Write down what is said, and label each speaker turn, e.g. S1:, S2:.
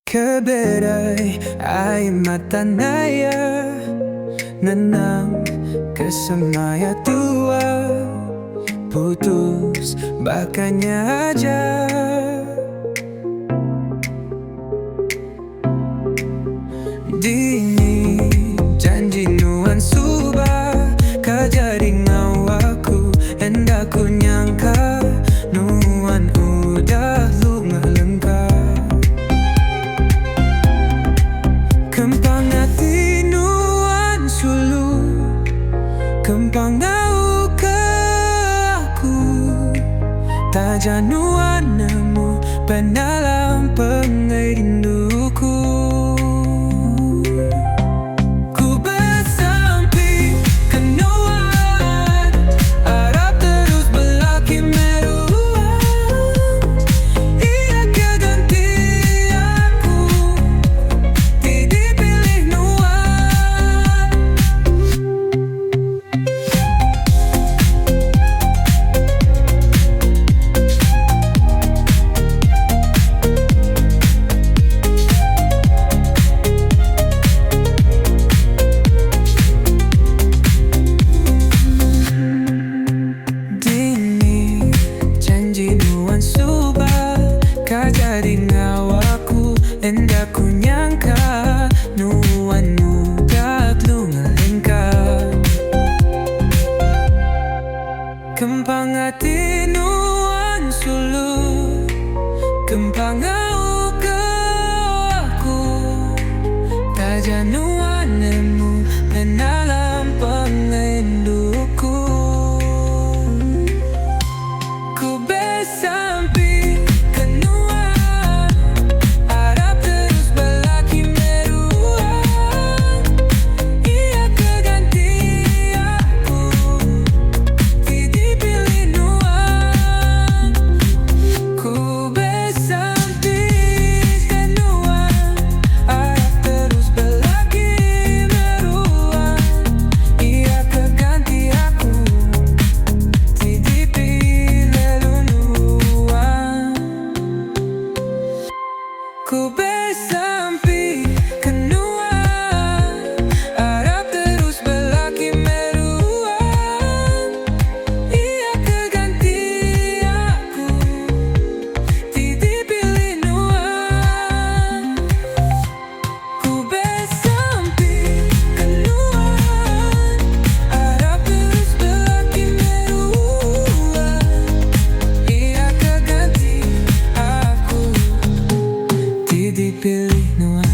S1: Keberay ay matanaya, nenang kesemaya tua, putus bakanya aja. Dini janji nuan suba, kajari ngawaku, hendak ku nyangka nuan udah lunga lengkap. Kempang hati nuan sulu, kempang nau ke aku, taja nuan nemu penalam pengai rinduku. Kajari ngawaku, hendak ku nyangka nuan muda lunga lengkap. Kempang hati nuan sulu, kempang ngau ke aku, taja nuan nemu penalam pengenduku. Ku besampi ku besampi kenua, harap terus berlaki meruang. Ia keganti aku, tidak pilih nuan. Ku besampi kenua, harap terus berlaki meruang. Ia keganti aku, dipilih nuan.